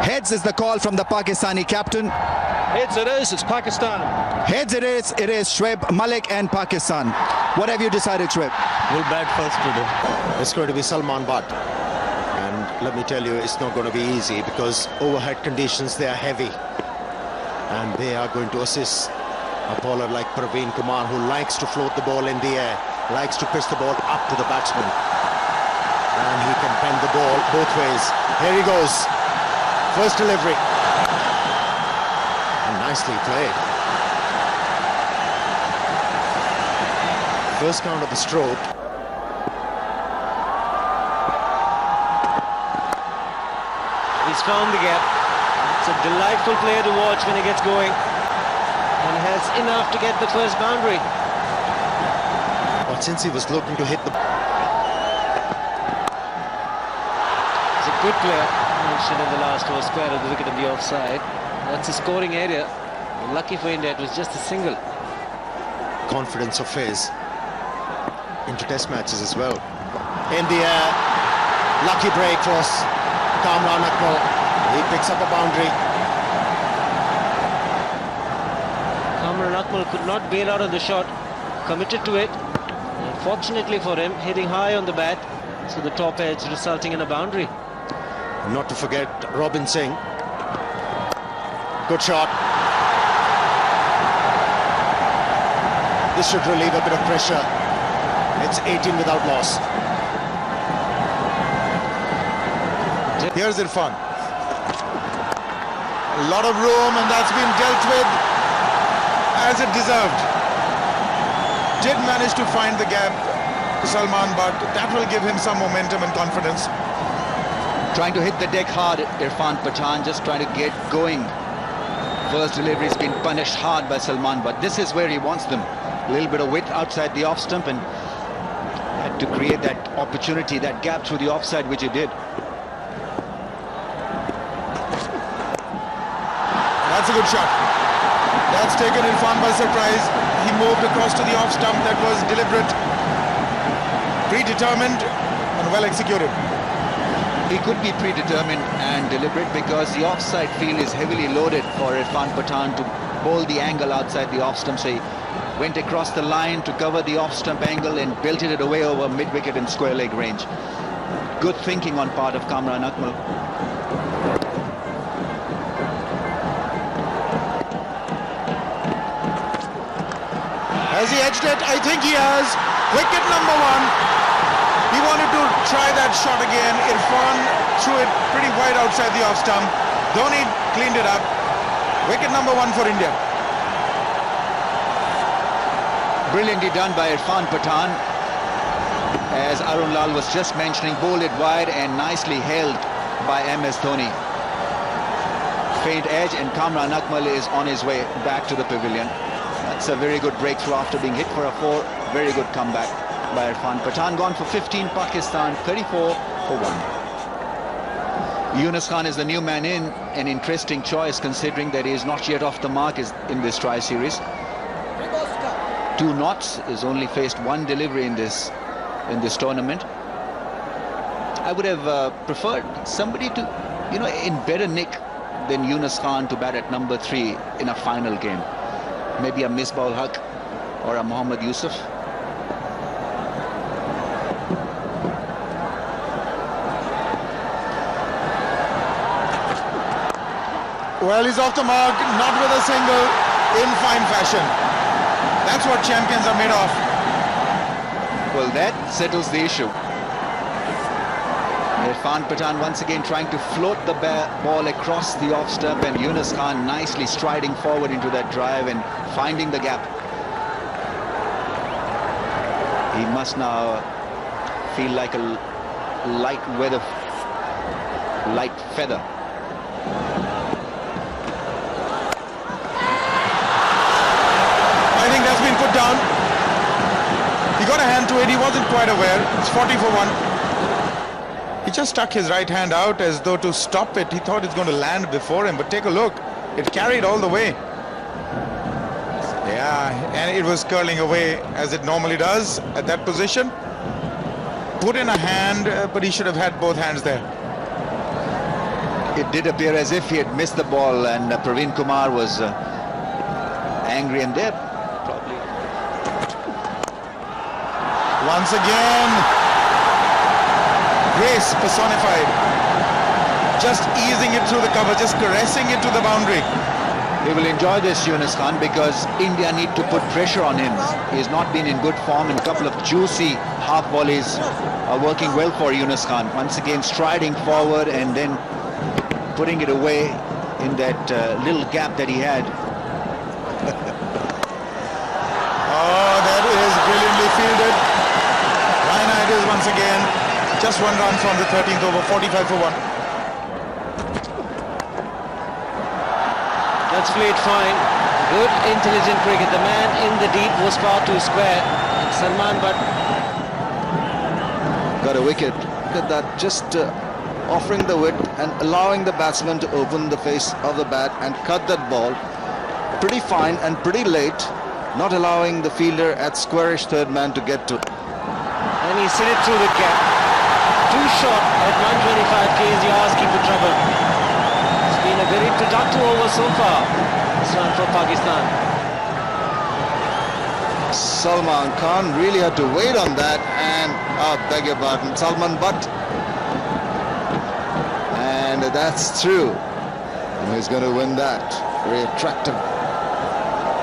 Heads is the call from the Pakistani captain. Heads it is, it's Pakistan. Heads it is Shoaib Malik and Pakistan. What have you decided, Shoaib? We'll bat first today. It's going to be Salman Butt. And let me tell you, it's not going to be easy because overhead conditions, they are heavy. And they are going to assist a bowler like Praveen Kumar, who likes to float the ball in the air, likes to pitch the ball up to the batsman. And he can bend the ball both ways. Here he goes. First delivery. And nicely played. First count of the stroke. He's found the gap. It's a delightful player to watch when he gets going. And has enough to get the first boundary. But since he was looking to hit the... He's a good player. Mentioned in the last over, square of the wicket in the offside. That's a scoring area. Lucky for India, it was just a single. Confidence of his into test matches as well. In the air, lucky break for Kamran Akmal. He picks up a boundary. Kamran Akmal could not bail out of the shot, committed to it. Fortunately for him, hitting high on the bat, so the top edge resulting in a boundary. Not to forget Robin Singh. Good shot. This should relieve a bit of pressure. It's 18 without loss. Here's Irfan. A lot of room, and that's been dealt with as it deserved. Did manage to find the gap to Salman, but that will give him some momentum and confidence. Trying to hit the deck hard, Irfan Pathan, just trying to get going. First delivery has been punished hard by Salman, but this is where he wants them. A little bit of width outside the off stump and had to create that opportunity, that gap through the offside, which he did. That's a good shot. That's taken Irfan by surprise. He moved across to the off stump. That was deliberate, predetermined and well executed. He could be predetermined and deliberate because the offside field is heavily loaded for Irfan Pathan to bowl the angle outside the off stump. So he went across the line to cover the off stump angle and belted it away over mid-wicket and square leg range. Good thinking on part of Kamran Akmal. Has he edged it? I think he has. Wicket number one. He wanted to try that shot again. Irfan threw it pretty wide outside the off stump. Dhoni cleaned it up. Wicket number one for India. Brilliantly done by Irfan Pathan. As Arun Lal was just mentioning, bowled it wide and nicely held by MS Dhoni. Faint edge, and Kamran Akmal is on his way back to the pavilion. That's a very good breakthrough after being hit for a 4. Very good comeback by Irfan Pathan. Gone for 15, Pakistan 34 for 1. Yunus Khan is the new man in. An interesting choice considering that he is not yet off the mark in this tri-series. 2 knots, has only faced 1 delivery in this tournament. I would have preferred somebody to, in better nick than Yunus Khan to bat at number 3 in a final game. Maybe a Misbah-ul Haq or a Mohammad Yusuf. Well, he's off the mark, not with a single, in fine fashion. That's what champions are made of. Well, that settles the issue. Irfan Pathan once again trying to float the ball across the off stump, and Yunus Khan nicely striding forward into that drive and finding the gap. He must now feel like a light feather. I think that's been put down. He got a hand to it, he wasn't quite aware. It's 40 for 1. He just stuck his right hand out as though to stop it. He thought it's going to land before him, but take a look. It carried all the way. Yeah, and it was curling away as it normally does at that position. Put in a hand, but he should have had both hands there. It did appear as if he had missed the ball, and Praveen Kumar was angry, and there probably. Once again, grace personified. Just easing it through the cover, just caressing it to the boundary. He will enjoy this, Yunus Khan, because India need to put pressure on him. He has not been in good form, and a couple of juicy half volleys are working well for Yunus Khan. Once again striding forward and then putting it away in that little gap that he had. Oh, that is brilliantly fielded. Raina it is once again. Just one run from the 13th over, 45 for 1. That's played fine. Good, intelligent cricket. The man in the deep was far too square. Salman Butt Got a wicket. Look at that, just offering the width and allowing the batsman to open the face of the bat and cut that ball pretty fine and pretty late, not allowing the fielder at squarish third man to get to. and he sent it through the gap. Too short at 125 k's, you're asking for trouble. It's been a very productive over so far. This one for Pakistan. Salman Khan really had to wait on that, and beg your pardon, Salman Butt. And that's true. And he's going to win that. Very attractive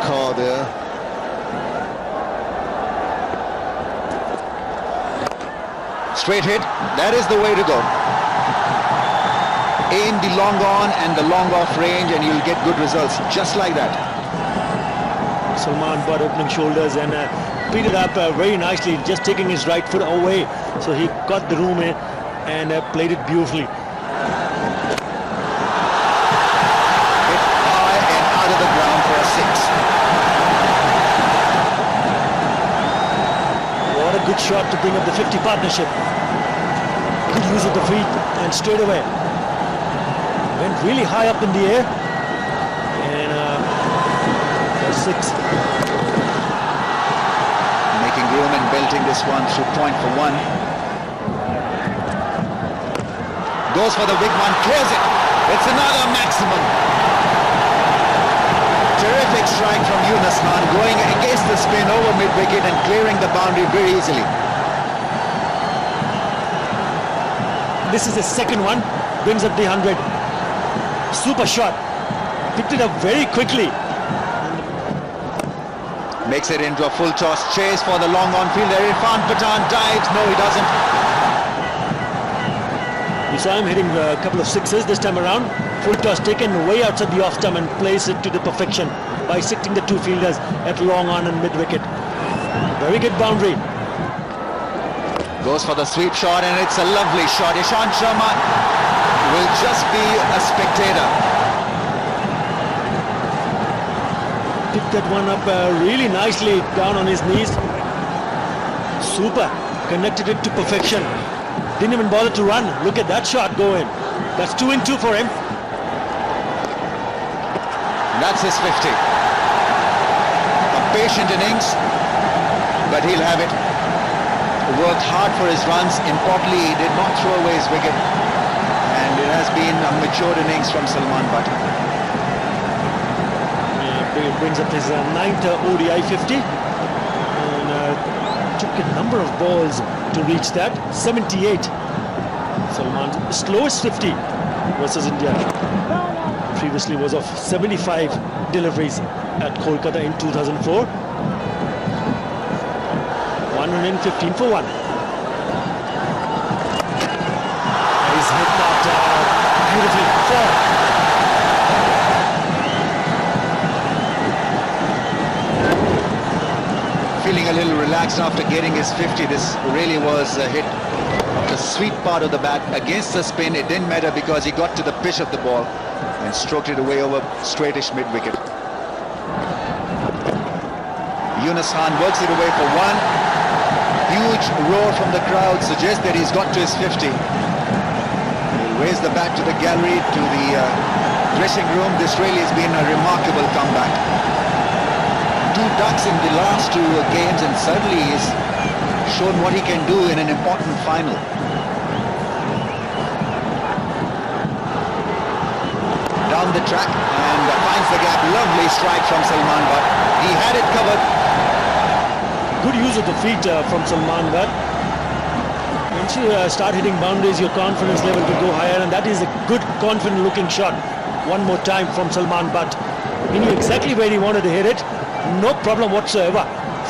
call there. Straight hit, that is the way to go. Aim the long on and the long off range and you'll get good results, just like that. Salman Butt opening shoulders and beat it up very nicely, just taking his right foot away. So he got the room in and played it beautifully. Hit high and out of the ground for a 6. What a good shot to bring up the 50 partnership. Good use of the feet and straight away. Went really high up in the air. And for 6. Making room and belting this one through point for 1. Goes for the big one, clears it. It's another maximum. Terrific strike from Yunus Khan, going against the spin over mid-wicket and clearing the boundary very easily. This is the second one. Brings up the 100. Super shot. Picked it up very quickly. Makes it into a full toss chase for the long on field. Irfan Pathan dives. No, he doesn't. We saw him hitting a couple of sixes this time around. Full toss taken way outside the off stump and plays it to the perfection, bisecting the two fielders at long on and mid wicket. Very good boundary. Goes for the sweep shot and it's a lovely shot. Ishant Sharma will just be a spectator. Picked that one up really nicely down on his knees. Super. Connected it to perfection. Didn't even bother to run. Look at that shot go in. That's 2 in 2 for him. That's his 50. A patient innings, but he'll have it. Worked hard for his runs. Importantly, he did not throw away his wicket. And it has been a matured innings from Salman Butt. Brings up his 9th ODI 50. And took a number of balls to reach that. 78. Salman's slowest 50 versus India. Previously was of 75 deliveries at Kolkata in 2004. 115 for 1. He's hit that beautifully. 4. Feeling a little relaxed after getting his 50. This really was a hit of the sweet part of the bat against the spin. It didn't matter because he got to the pitch of the ball and stroked it away over straightish mid-wicket. Yunus Khan works it away for 1. Huge roar from the crowd suggests that he's got to his 50. He'll raise the bat to the gallery, to the dressing room. This really has been a remarkable comeback. 2 ducks in the last 2 games, and suddenly he's shown what he can do in an important final. the track and finds the gap. Lovely strike from Salman Butt. He had it covered. Good use of the feet from Salman Butt. Once you start hitting boundaries, your confidence level will go higher, and that is a good, confident-looking shot. One more time from Salman Butt. He knew exactly where he wanted to hit it. No problem whatsoever.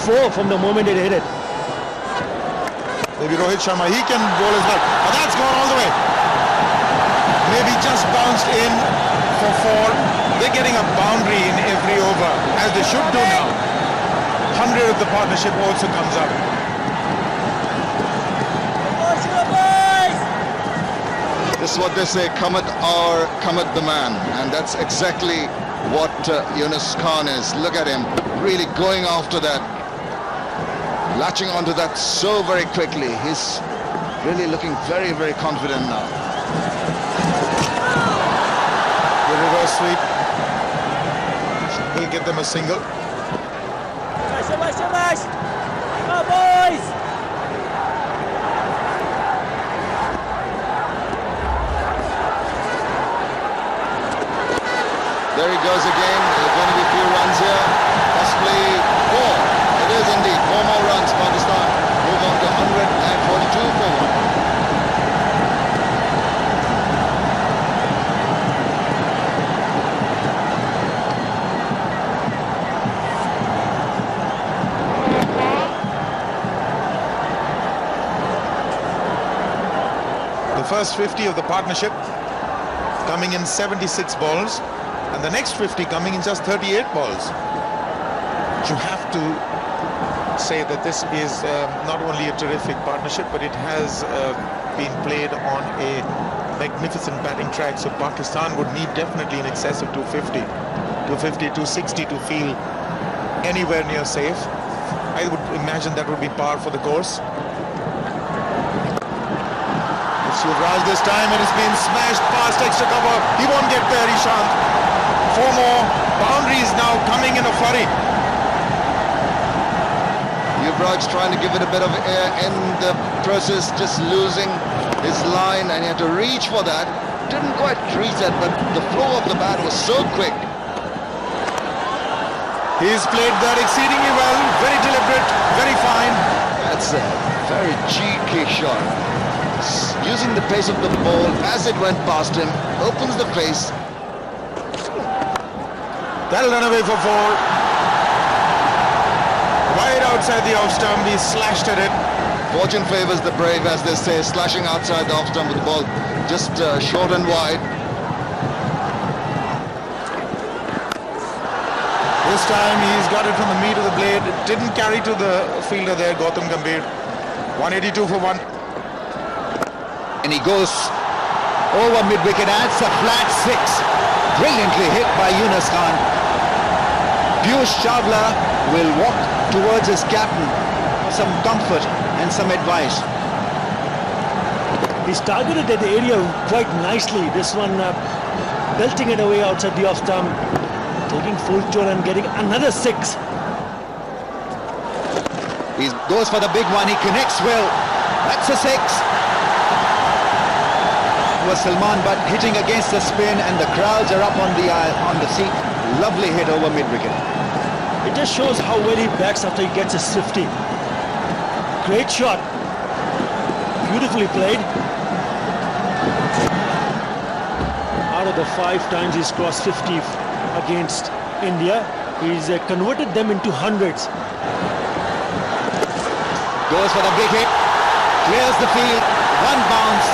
4 from the moment he hit it. Maybe Rohit Sharma, he can bowl as well. But that's gone all the way. Maybe just bounced in for 4. They're getting a boundary in every over, as they should do now. 100 of the partnership also comes up. This is what they say, Kamat or Kamat the man, and that's exactly what Yunus Khan is. Look at him, really going after that, latching onto that so very quickly. He's really looking very, very confident now. The reverse sweep will get them a single. There he goes again. There's going to be a few runs here, possibly 4. It is indeed 4 more runs. Pakistan move on to 142 for 1. The first 50 of the partnership coming in 76 balls. And the next 50 coming in just 38 balls. You have to say that this is not only a terrific partnership, but it has been played on a magnificent batting track. So Pakistan would need definitely in excess of 250, 260 to feel anywhere near safe. I would imagine that would be par for the course. It's Yuvraj this time, and it's been smashed past extra cover. He won't get there, Ishant. 4 more boundaries now coming in a flurry. Yuvraj trying to give it a bit of air in the process, just losing his line, and he had to reach for that. Didn't quite reach that, but the flow of the bat was so quick. He's played that exceedingly well, very deliberate, very fine. That's a very cheeky shot. Using the pace of the ball as it went past him, opens the face. That'll run away for 4. Wide outside the off stump, he slashed at it. Fortune favours the brave, as they say, slashing outside the off stump with the ball just short and wide. This time he's got it from the meat of the blade. It didn't carry to the fielder there, Gautam Gambhir. 182 for 1. And he goes over mid-wicket, adds a flat 6. Brilliantly hit by Yunus Khan. Piyush Chawla will walk towards his captain for some comfort and some advice. He's targeted at the area quite nicely. This one belting it away outside the off stump, taking full toll and getting another 6. He goes for the big one, he connects well. That's a 6. Was Salman Butt hitting against the spin, and the crowds are up on the seat. Lovely hit over mid-wicket. It just shows how well he bats after he gets his 50. Great shot. Beautifully played. Out of the 5 times he's crossed 50 against India, he's converted them into hundreds. Goes for the big hit. Clears the field. 1 bounce.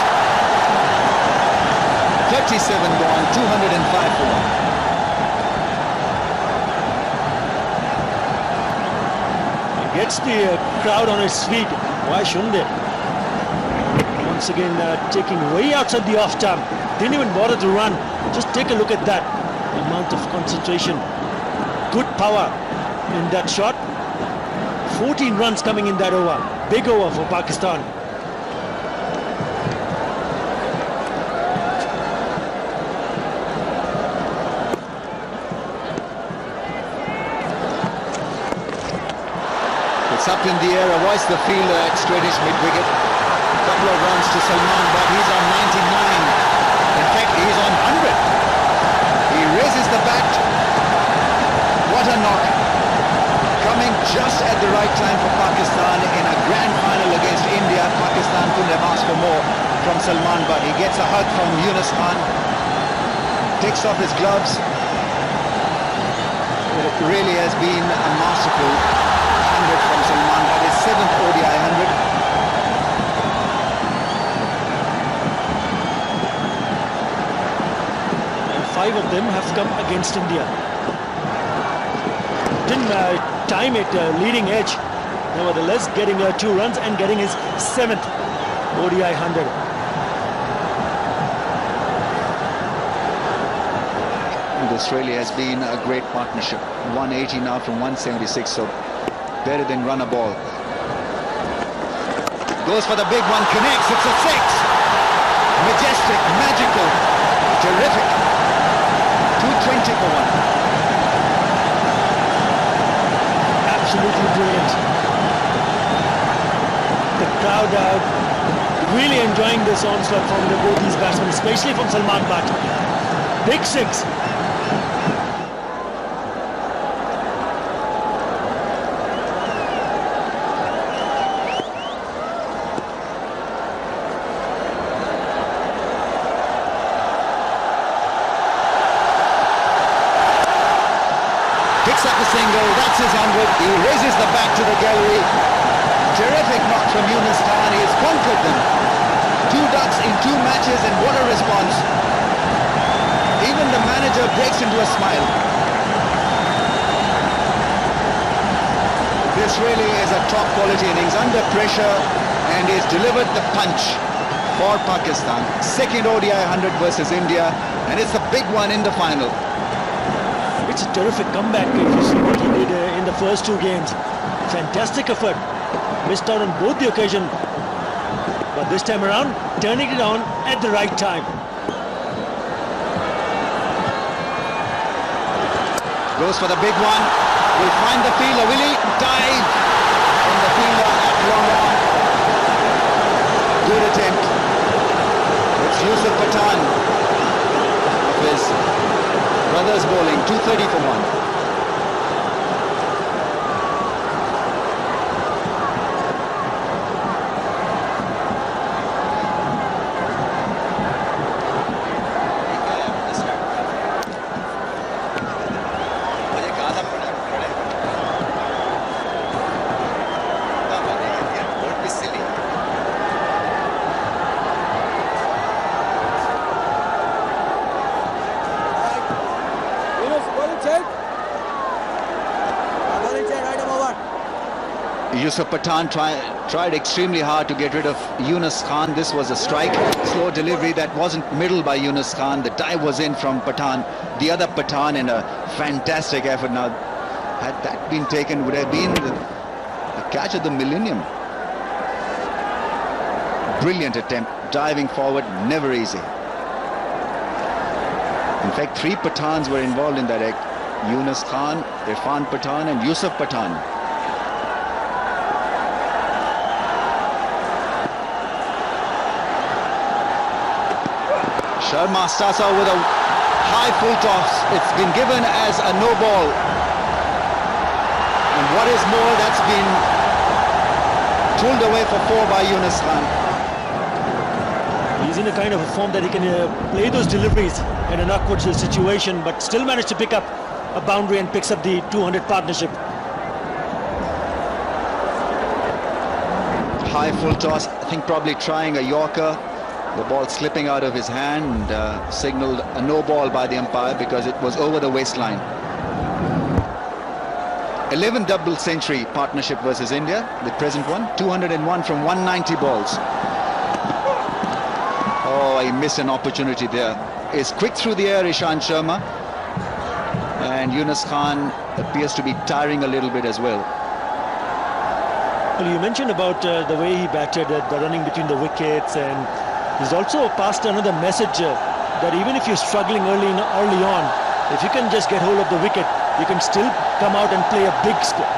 37 gone, 205 for 1. He gets the crowd on his feet. Why shouldn't they? Once again, taking way outside the off stump. Didn't even bother to run. Just take a look at that. The amount of concentration. Good power in that shot. 14 runs coming in that over. Big over for Pakistan. It's up in the air, avoids the fielder at straightish mid-wicket. Couple of runs to Salman, but he's on 99. In fact, he's on 100. He Salman Butt. He gets a hug from Yunus Khan, takes off his gloves. It really has been a masterful 100 from Salman Butt, his 7th ODI 100. And 5 of them have come against India. Didn't time it leading edge. Nevertheless, getting 2 runs and getting his 7th ODI 100. This really has been a great partnership. 180 now from 176, so better than run a ball. Goes for the big one, connects, it's a 6. Majestic, magical, terrific. 220 for 1. Absolutely brilliant. The crowd are really enjoying this onslaught from both these batsmen, especially from Salman Butt. Big 6. Picks up the single, that's his 100. He raises the bat to the gallery. Terrific knock from Yunus Khan. He has conquered them. 2 ducks in 2 matches, and what a response. Even the manager breaks into a smile. This really is a top quality innings, under pressure, and he's delivered the punch for Pakistan. 2nd ODI 100 versus India, and it's a big one in the final. It's a terrific comeback if you see what he did in the first 2 games. Fantastic effort. Missed out on both the occasion, but this time around turning it on at the right time. Goes for the big one. Will find the fielder. Will he? Dive from the fielder at long on. Good attempt. It's Yusuf Pathan of his brothers bowling. 230 for 1. Yusuf Pathan tried extremely hard to get rid of Yunus Khan. This was a strike, slow delivery that wasn't middled by Yunus Khan. The dive was in from Pathan, the other Pathan, in a fantastic effort. Now, had that been taken, would have been the catch of the millennium. Brilliant attempt, diving forward, never easy. In fact, 3 Pathans were involved in that act. Yunus Khan, Irfan Pathan and Yusuf Pathan. Sharma starts out with a high full toss. It's been given as a no ball. And what is more, that's been pulled away for 4 by Yunus Khan. He's in a kind of a form that he can play those deliveries in an awkward situation, but still managed to pick up a boundary and picks up the 200 partnership. High full toss, I think probably trying a Yorker. The ball slipping out of his hand, signalled a no ball by the umpire because it was over the waistline. 11th double century partnership versus India, the present one. 201 from 190 balls. Oh, he missed an opportunity there. Is quick through the air, Ishant Sharma. And Yunus Khan appears to be tiring a little bit as well. Well, you mentioned about the way he batted, the running between the wickets, and he's also passed another message that even if you're struggling early on, if you can just get hold of the wicket, you can still come out and play a big score.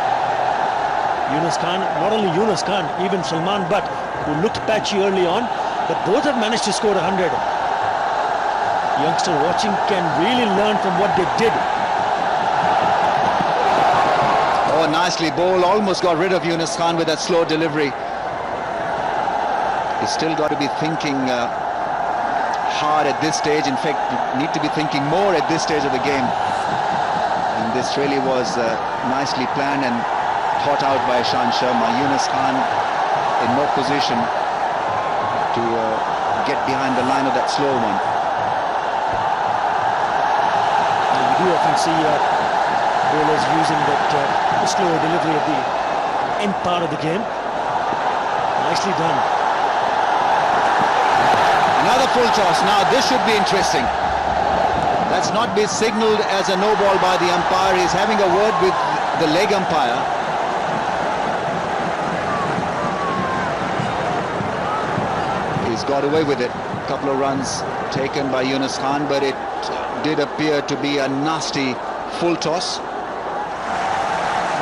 Yunus Khan, not only Yunus Khan, even Salman Butt, who looked patchy early on, but both have managed to score 100. Youngster watching can really learn from what they did. Oh, nicely bowled. Almost got rid of Yunus Khan with that slow delivery. He's still got to be thinking hard at this stage. In fact, you need to be thinking more at this stage of the game. And this really was nicely planned and thought out by Ishant Sharma. Yunus Khan in no position to get behind the line of that slow one. And we do often see bowlers using that slow delivery at the end part of the game. Nicely done. Another full toss. Now this should be interesting. That's not been signalled as a no ball by the umpire. He's having a word with the leg umpire. He's got away with it. A couple of runs taken by Yunus Khan, but it did appear to be a nasty full toss.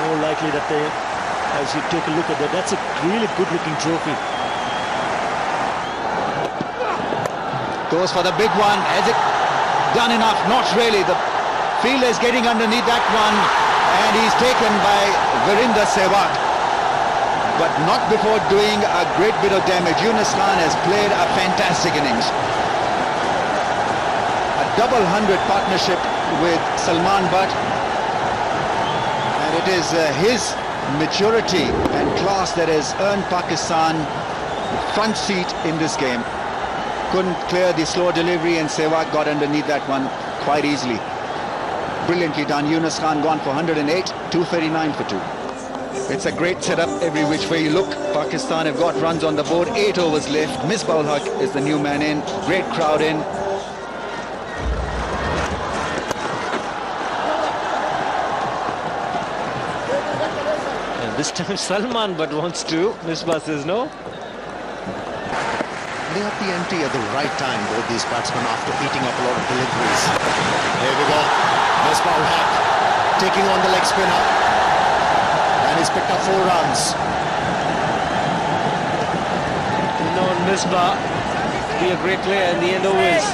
More likely that they, as you take a look at that, that's a really good looking trophy. Goes for the big one. Has it done enough? Not really. The fielder is getting underneath that one, and he's taken by Virender Sehwag, but not before doing a great bit of damage. Yunus Khan has played a fantastic innings. A double 100 partnership with Salman Butt, and it is his maturity and class that has earned Pakistan front seat in this game. Couldn't clear the slow delivery, and Sehwag got underneath that one quite easily. Brilliantly done. Yunus Khan gone for 108, 239 for 2. It's a great setup every which way you look. Pakistan have got runs on the board, 8 overs left. Misbah-ul-Haq is the new man in. Great crowd in. And this time Salman Butt wants to. Misbah says no. They have the empty at the right time, both these batsmen, after eating up a lot of deliveries. Here we go. Misbah-ul-Haq taking on the leg spinner. And he's picked up 4 runs. You know, Misbah be a great player in the end always.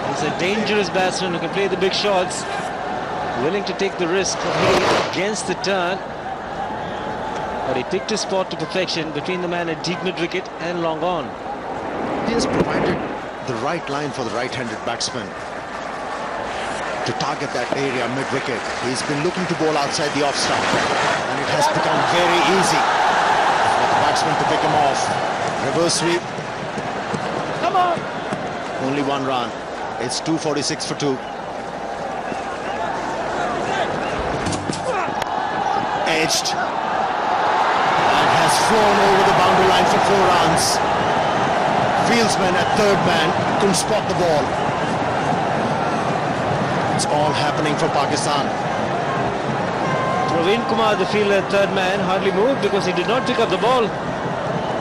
He's a dangerous batsman who can play the big shots. Willing to take the risk of hitting against the turn. But he picked his spot to perfection between the man at deep mid-wicket and long on. He has provided the right line for the right-handed batsman to target that area mid-wicket. He's been looking to bowl outside the off-stump, and it has become very easy for the batsman to pick him off. Reverse sweep. Come on! Only 1 run. It's 246 for 2. Edged. And has flown over the boundary line for 4 runs. Fieldsman at third man couldn't spot the ball. It's all happening for Pakistan. Praveen Kumar, the fielder at third man, hardly moved because he did not pick up the ball.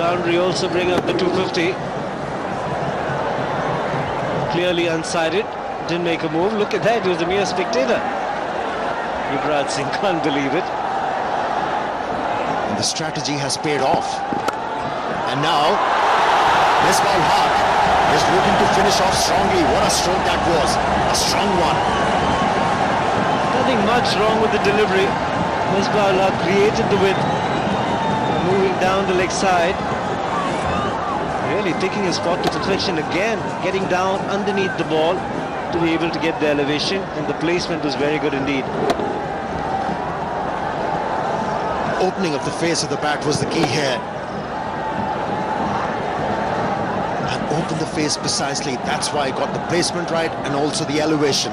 Boundary also bring up the 250. Clearly unsided, didn't make a move. Look at that, he was a mere spectator. Yuvraj Singh can't believe it. And the strategy has paid off. And now Misbah-ul-Haq is looking to finish off strongly. What a stroke that was. A strong one. Nothing much wrong with the delivery. Misbah-ul-Haq created the width. Moving down the leg side. Really picking his spot to perfection again. Getting down underneath the ball to be able to get the elevation. And the placement was very good indeed. Opening of the face of the bat was the key here. Open the face precisely. That's why I got the placement right and also the elevation.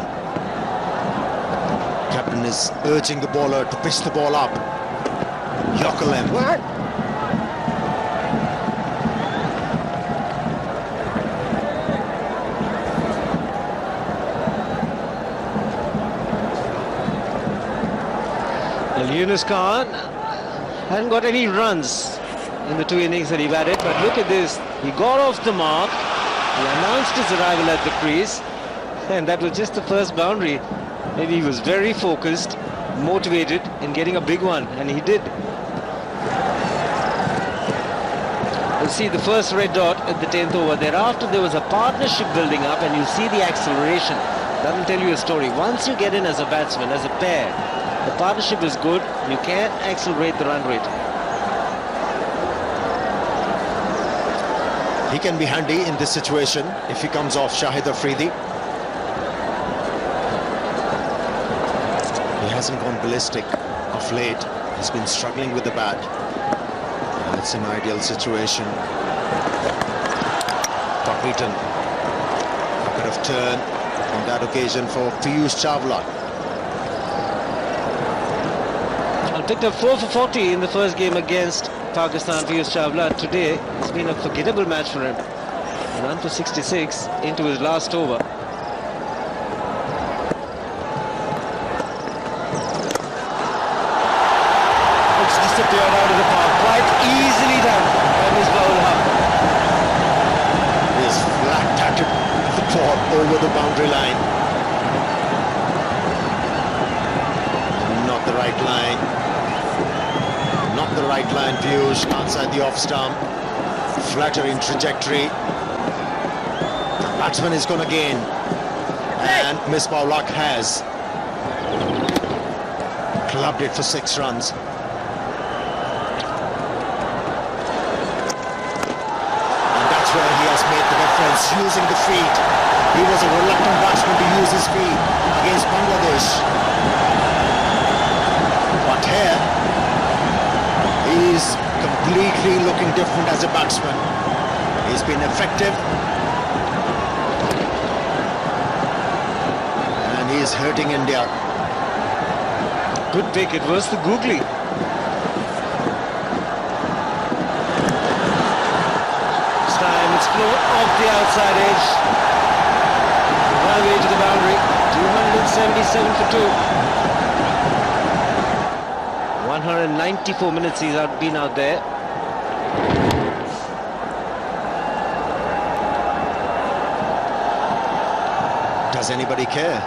Captain is urging the bowler to pitch the ball up. Yorker length. What? Well, Yunus Khan hadn't got any runs in the 2 innings that he batted, but look at this. He got off the mark, he announced his arrival at the crease, and that was just the first boundary. Maybe he was very focused, motivated in getting a big one, and he did. You'll see the first red dot at the 10th over. Thereafter there was a partnership building up, and you see the acceleration. That'll tell you a story. Once you get in as a batsman, as a pair, the partnership is good, you can accelerate the run rate. He can be handy in this situation if he comes off Shahid Afridi. He hasn't gone ballistic of late. He's been struggling with the bat. And it's an ideal situation. Pakistan. A bit of turn on that occasion for Piyush Chawla. Picked up 4 for 40 in the first game against Pakistan. Piyush Chawla today, it's been a forgettable match for him. Run for 66 into his last over. It's disappeared out of the park, quite easily done by Misbah-ul Haq. He's flat-tatted the ball over the boundary line. Not the right line. Not the right line, Piyush, outside the off stump. Flattering trajectory. The batsman is going to gain. And Misbah-ul Haq has clubbed it for 6 runs. And that's where he has made the difference, using the feet. He was a reluctant batsman to use his feet against Bangladesh. But here, he's completely looking different as a batsman. He's been effective. And he's hurting India. Good pick, it was the googly. This time it's flown off the outside edge. Right away to the boundary. 277 for 2. 194 minutes he's been out there. Does anybody care?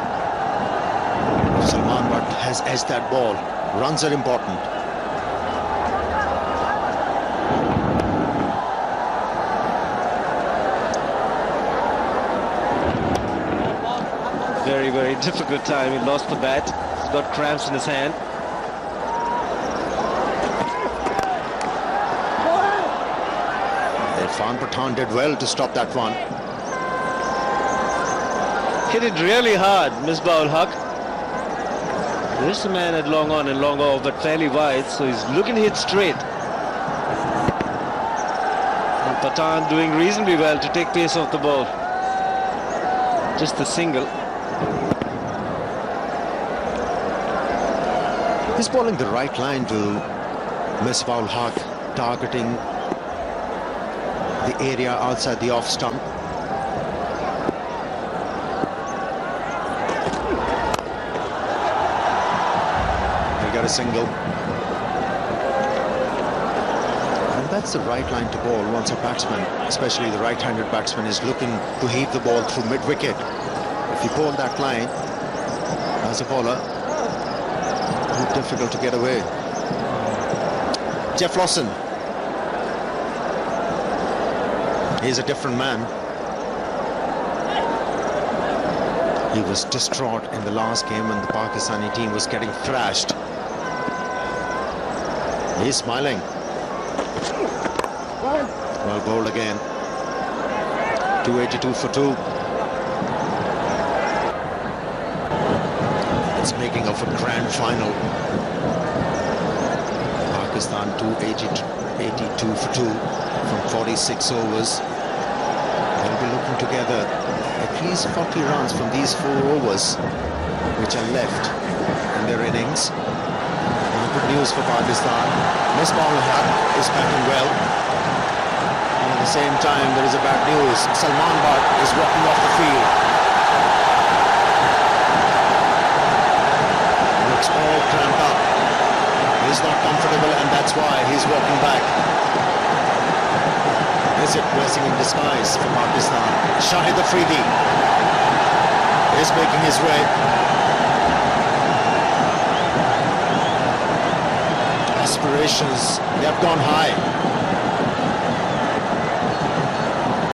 Salman Butt has edged that ball. Runs are important. Very, very difficult time. He lost the bat. He's got cramps in his hand. Irfan Pathan did well to stop that one. Hit it really hard, Misbah-ul Haq. There's the man at long on and long off, but fairly wide, so he's looking to hit straight. And Pathan doing reasonably well to take pace off the ball. Just the single. He's bowling the right line to Misbah-ul Haq, targeting the area outside the off stump. He got a single. And that's the right line to bowl once a batsman, especially the right-handed batsman, is looking to heave the ball through mid-wicket. If you bowl that line as a bowler, it's difficult to get away. Jeff Lawson. He's a different man. He was distraught in the last game when the Pakistani team was getting thrashed. He's smiling. Well bowled again. 282 for 2. It's making of a grand final. Pakistan 282 for 2 from 46 overs. They'll be looking together at least 40 runs from these 4 overs which are left in their innings. And good news for Pakistan. Misbah-ul Haq is batting well. And at the same time, there is a bad news. Salman Butt is walking off the field. Looks all cramped up. He's not comfortable, and that's why he's walking back. Is it blessing in disguise for Pakistan? Shahid Afridi is making his way. Aspirations, they have gone high.